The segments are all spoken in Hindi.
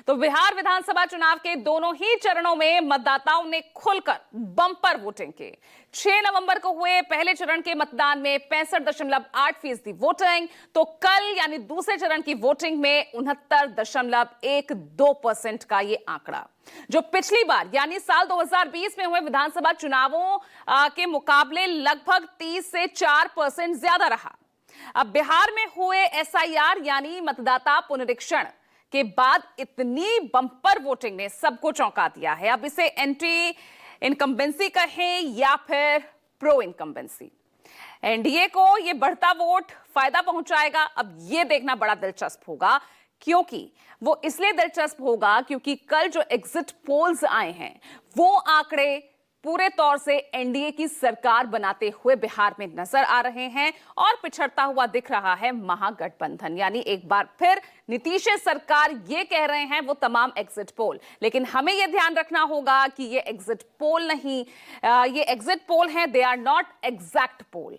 तो बिहार विधानसभा चुनाव के दोनों ही चरणों में मतदाताओं ने खुलकर बम्पर वोटिंग की। 6 नवंबर को हुए पहले चरण के मतदान में 65.8% वोटिंग, तो कल यानी दूसरे चरण की वोटिंग में 69.12% का ये आंकड़ा, जो पिछली बार यानी साल 2020 में हुए विधानसभा चुनावों के मुकाबले लगभग 30 से 4% ज्यादा रहा। अब बिहार में हुए एसआईआर यानी मतदाता पुनरीक्षण के बाद इतनी बम्पर वोटिंग ने सबको चौंका दिया है। अब इसे एंटी इनकम्बेंसी कहें या फिर प्रो इनकम्बेंसी, एनडीए को यह बढ़ता वोट फायदा पहुंचाएगा। अब यह देखना बड़ा दिलचस्प होगा, क्योंकि वो इसलिए दिलचस्प होगा क्योंकि कल जो एग्जिट पोल्स आए हैं वो आंकड़े पूरे तौर से एनडीए की सरकार बनाते हुए बिहार में नजर आ रहे हैं और पिछड़ता हुआ दिख रहा है महागठबंधन। यानी एक बार फिर नीतीश सरकार ये कह रहे हैं वो तमाम एग्जिट पोल, लेकिन हमें यह ध्यान रखना होगा कि ये एग्जिट पोल नहीं, ये एग्जिट पोल हैं, दे आर नॉट एग्जैक्ट पोल।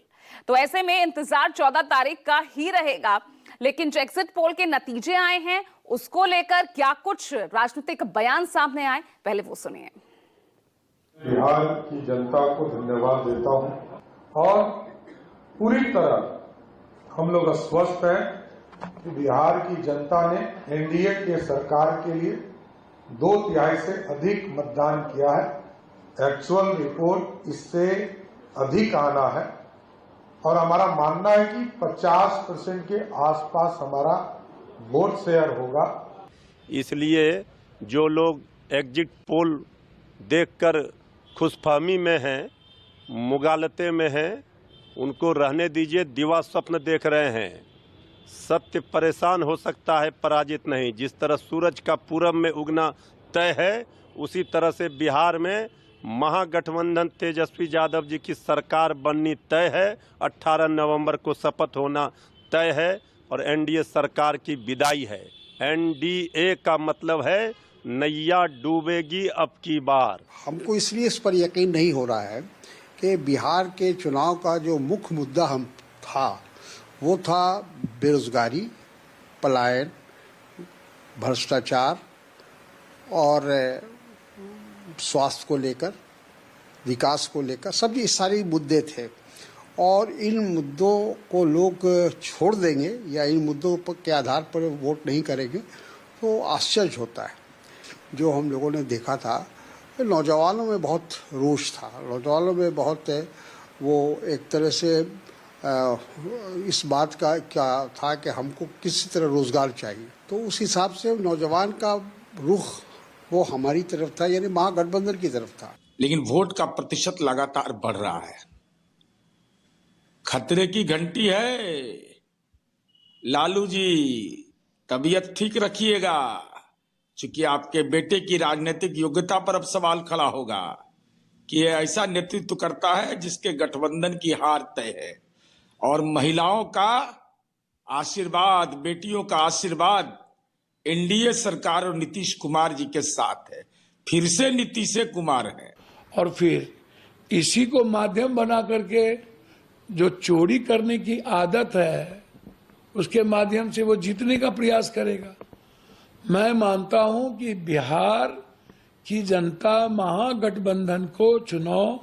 तो ऐसे में इंतजार 14 तारीख का ही रहेगा। लेकिन जो एग्जिट पोल के नतीजे आए हैं उसको लेकर क्या कुछ राजनीतिक बयान सामने आए, पहले वो सुनिए। बिहार की जनता को धन्यवाद देता हूं और पूरी तरह हम लोग आश्वस्त हैं कि बिहार की जनता ने एनडीए के सरकार के लिए 2/3 से अधिक मतदान किया है। एक्चुअल रिपोर्ट इससे अधिक आना है और हमारा मानना है कि 50% के आसपास हमारा वोट शेयर होगा। इसलिए जो लोग एग्जिट पोल देखकर खुशफहमी में हैं, मुगालते में हैं, उनको रहने दीजिए। दिवा स्वप्न देख रहे हैं। सत्य परेशान हो सकता है, पराजित नहीं। जिस तरह सूरज का पूरब में उगना तय है, उसी तरह से बिहार में महागठबंधन तेजस्वी यादव जी की सरकार बननी तय है। 18 नवंबर को शपथ होना तय है और एनडीए सरकार की विदाई है। एनडीए का मतलब है नैया डूबेगी अब की बार। हमको इसलिए इस पर यकीन नहीं हो रहा है कि बिहार के चुनाव का जो मुख्य मुद्दा वो था बेरोजगारी, पलायन, भ्रष्टाचार और स्वास्थ्य को लेकर, विकास को लेकर, सब ये सारे मुद्दे थे। और इन मुद्दों को लोग छोड़ देंगे या इन मुद्दों के आधार पर वोट नहीं करेंगे तो आश्चर्य होता है। जो हम लोगों ने देखा था, नौजवानों में बहुत रोष था, नौजवानों में बहुत वो एक तरह से इस बात का क्या था कि हमको किसी तरह रोजगार चाहिए। तो उस हिसाब से नौजवान का रुख वो हमारी तरफ था, यानी महागठबंधन की तरफ था। लेकिन वोट का प्रतिशत लगातार बढ़ रहा है। खतरे की घंटी है। लालू जी, तबीयत ठीक रखिएगा, चूंकि आपके बेटे की राजनीतिक योग्यता पर अब सवाल खड़ा होगा कि ये ऐसा नेतृत्व करता है जिसके गठबंधन की हार तय है। और महिलाओं का आशीर्वाद, बेटियों का आशीर्वाद एनडीए सरकार और नीतीश कुमार जी के साथ है। फिर से नीतीश कुमार है। और फिर इसी को माध्यम बना करके जो चोरी करने की आदत है उसके माध्यम से वो जीतने का प्रयास करेगा। मैं मानता हूं कि बिहार की जनता महागठबंधन को चुनाव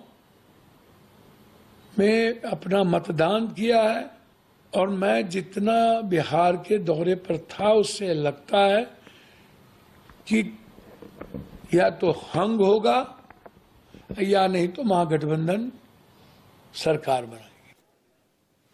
में अपना मतदान किया है और मैं जितना बिहार के दौरे पर था उससे लगता है कि या तो हंग होगा या नहीं तो महागठबंधन सरकार बना।